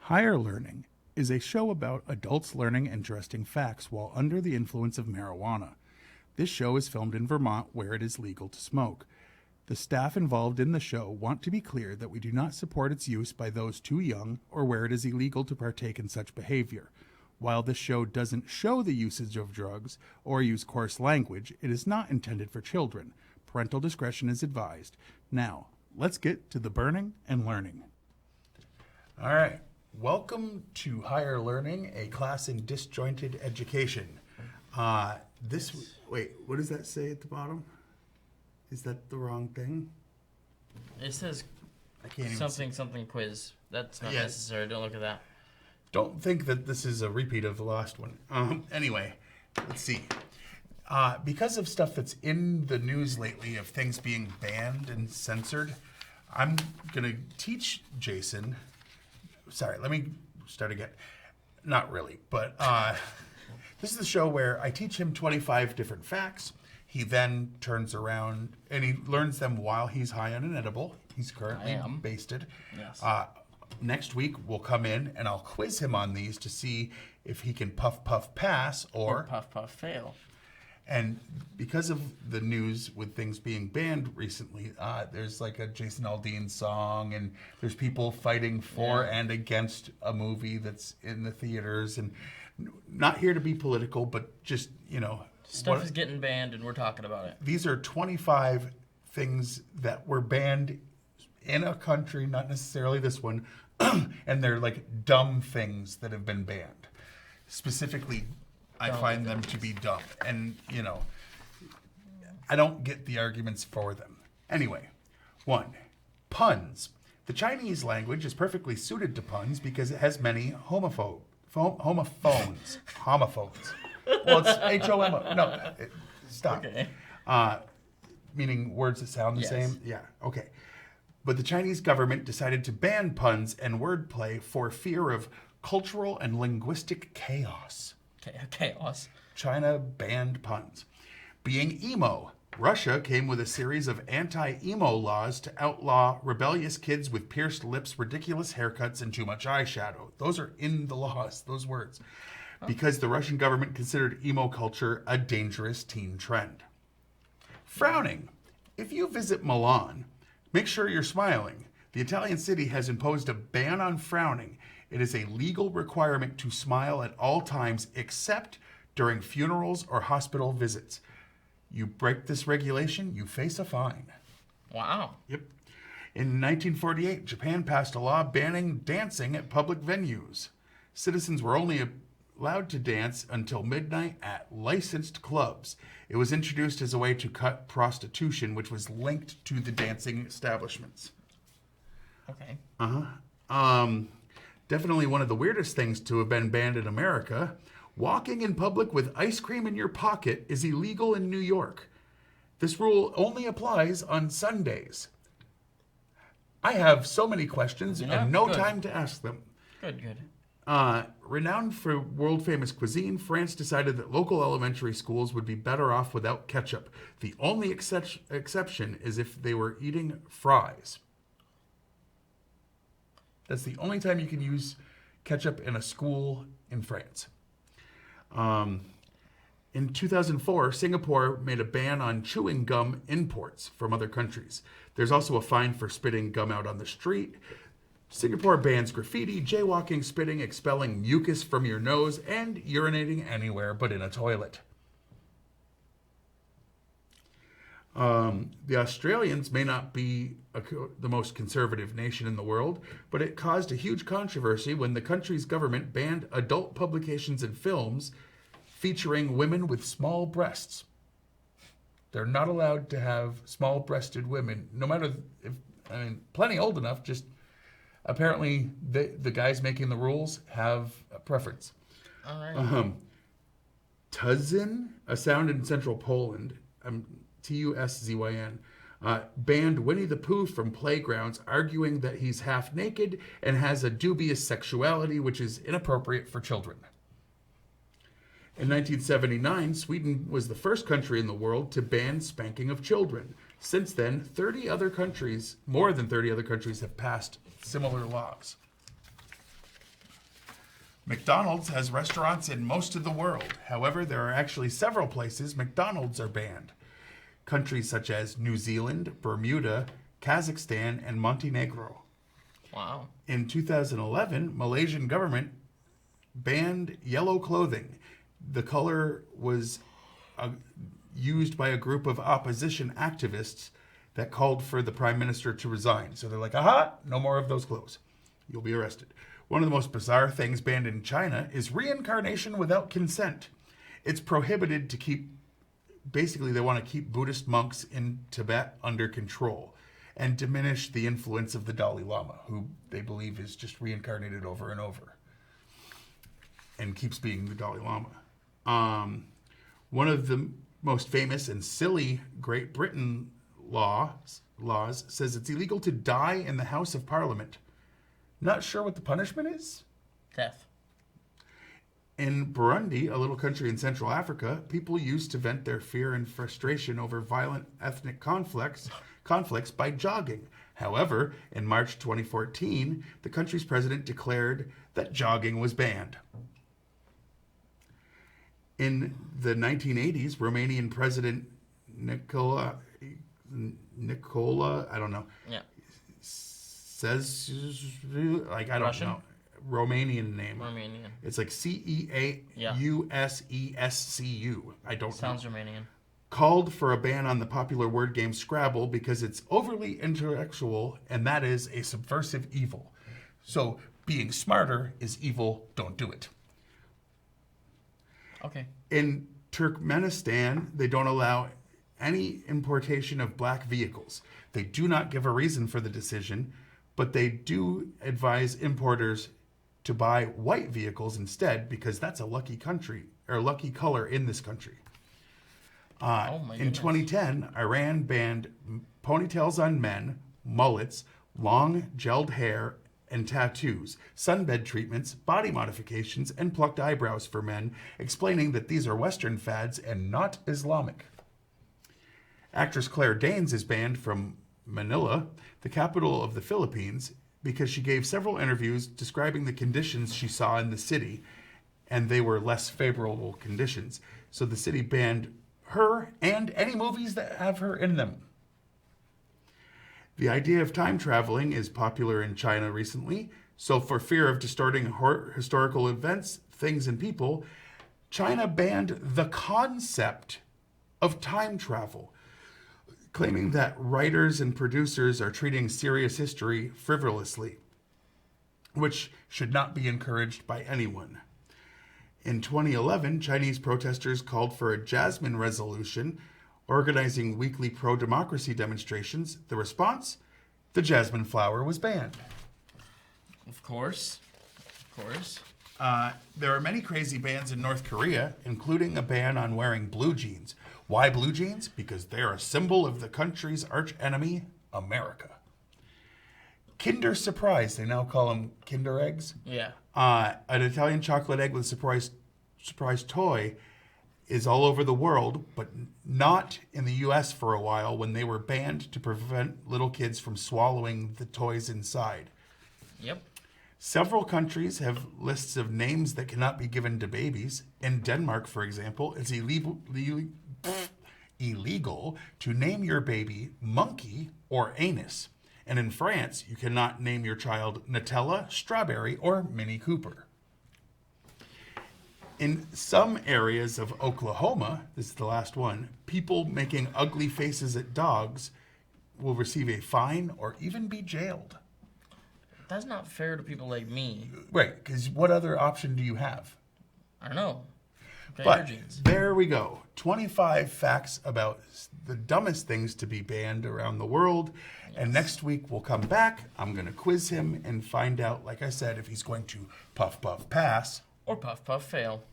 Higher Learning is a show about adults learning interesting facts while under the influence of marijuana. This show is filmed in Vermont where it is legal to smoke. The staff involved in the show want to be clear that we do not support its use by those too young or where it is illegal to partake in such behavior. While this show doesn't show the usage of drugs or use coarse language, it is not intended for children. Parental discretion is advised. Now, let's get to the burning and learning. All right. Welcome to Higher Learning, a class in disjointed education. Wait, what does that say at the bottom? Is that the wrong thing? It says I can't even something quiz. That's not necessary. Don't look at that. Don't think that this is a repeat of the last one. Anyway, let's see. Because of stuff that's in the news lately of things being banned and censored, I'm going to teach Jason. Sorry, let me start again. Not really, but this is the show where I teach him 25 different facts. He then turns around and he learns them while he's high on an edible. He's currently basted. Yes. Next week, we'll come in and I'll quiz him on these to see if he can puff, pass or puff, fail. And because of the news with things being banned recently, there's like a Jason Aldean song, and there's people fighting for and against a movie that's in the theaters. And not here to be political, but just, Stuff is getting banned, and we're talking about it. These are 25 things that were banned in a country, not necessarily this one, and they're like dumb things that have been banned. Specifically, I find them to be dumb. And, I don't get the arguments for them. Anyway, 1, puns. The Chinese language is perfectly suited to puns because it has many homophones. Homophones. Well, it's H-O-M-O. No, stop. Okay. Meaning words that sound the Yes. same? Yeah, okay. But the Chinese government decided to ban puns and wordplay for fear of cultural and linguistic chaos. Chaos. China banned puns. Being emo. Russia came with a series of anti-emo laws to outlaw rebellious kids with pierced lips, ridiculous haircuts, and too much eyeshadow. Those are in the laws, those words. Because the Russian government considered emo culture a dangerous teen trend. Frowning. If you visit Milan, make sure you're smiling. The Italian city has imposed a ban on frowning. It is a legal requirement to smile at all times except during funerals or hospital visits. You break this regulation, you face a fine. Wow. Yep. In 1948, Japan passed a law banning dancing at public venues. Citizens were only allowed to dance until midnight at licensed clubs. It was introduced as a way to cut prostitution, which was linked to the dancing establishments. Okay. Definitely one of the weirdest things to have been banned in America. Walking in public with ice cream in your pocket is illegal in New York. This rule only applies on Sundays. I have so many questions and no time to ask them. Good. Renowned for world-famous cuisine, France decided that local elementary schools would be better off without ketchup. The only exception is if they were eating fries. That's the only time you can use ketchup in a school in France. In 2004, Singapore made a ban on chewing gum imports from other countries. There's also a fine for spitting gum out on the street. Singapore bans graffiti, jaywalking, spitting, expelling mucus from your nose, and urinating anywhere but in a toilet. The Australians may not be the most conservative nation in the world, but it caused a huge controversy when the country's government banned adult publications and films featuring women with small breasts. They're not allowed to have small-breasted women, no matter plenty old enough, just apparently the guys making the rules have a preference. All right. Tuszyn, a sound in central Poland, Tuszyn, banned Winnie the Pooh from playgrounds, arguing that he's half naked and has a dubious sexuality, which is inappropriate for children. In 1979, Sweden was the first country in the world to ban spanking of children. Since then, more than 30 other countries have passed similar laws. McDonald's has restaurants in most of the world. However, there are actually several places McDonald's are banned. Countries such as New Zealand, Bermuda, Kazakhstan, and Montenegro. Wow. In 2011, Malaysian government banned yellow clothing. The color was used by a group of opposition activists that called for the prime minister to resign. So they're like, aha, no more of those clothes. You'll be arrested. One of the most bizarre things banned in China is reincarnation without consent. It's prohibited to keep, basically they want to keep Buddhist monks in Tibet under control and diminish the influence of the Dalai Lama, who they believe is just reincarnated over and over and keeps being the Dalai Lama. One of the most famous and silly Great Britain laws says it's illegal to die in the House of Parliament. Not sure what the punishment is? Death. In Burundi, a little country in Central Africa, people used to vent their fear and frustration over violent ethnic conflicts by jogging. However, in March 2014, the country's president declared that jogging was banned. In the 1980s, Romanian President Nicola, I don't know. Yeah. Says, like, I don't Russian? know. Romanian name. Romanian. It's like Ceausescu. I don't know. Sounds Romanian. Called for a ban on the popular word game Scrabble because it's overly intellectual and that is a subversive evil. So being smarter is evil. Don't do it. Okay. In Turkmenistan, they don't allow any importation of black vehicles. They do not give a reason for the decision, but they do advise importers to buy white vehicles instead because that's a lucky country or lucky color in this country. In 2010, Iran banned ponytails on men, mullets, long gelled hair, and tattoos, sunbed treatments, body modifications, and plucked eyebrows for men, explaining that these are Western fads and not Islamic. Actress Claire Danes is banned from Manila, the capital of the Philippines, because she gave several interviews describing the conditions she saw in the city, and they were less favorable conditions. So the city banned her and any movies that have her in them. The idea of time traveling is popular in China recently, so for fear of distorting historical events, things, and people, China banned the concept of time travel, claiming that writers and producers are treating serious history frivolously, which should not be encouraged by anyone. In 2011, Chinese protesters called for a Jasmine resolution, organizing weekly pro-democracy demonstrations. The response? The jasmine flower was banned. Of course. Of course. There are many crazy bans in North Korea, including a ban on wearing blue jeans. Why blue jeans? Because they're a symbol of the country's arch enemy, America. Kinder Surprise, they now call them Kinder Eggs. Yeah. An Italian chocolate egg with a surprise toy is all over the world, but not in the U.S. for a while when they were banned to prevent little kids from swallowing the toys inside. Yep. Several countries have lists of names that cannot be given to babies. In Denmark, for example, it's illegal to name your baby Monkey or Anus. And in France, you cannot name your child Nutella, Strawberry, or Mini Cooper. In some areas of Oklahoma, this is the last one, people making ugly faces at dogs will receive a fine or even be jailed. That's not fair to people like me. Right, because what other option do you have? I don't know. Okay, But jeans. there we go. 25 facts about the dumbest things to be banned around the world. Yes. And next week we'll come back. I'm going to quiz him and find out, like I said, if he's going to puff, puff, pass. Or puff, puff, fail.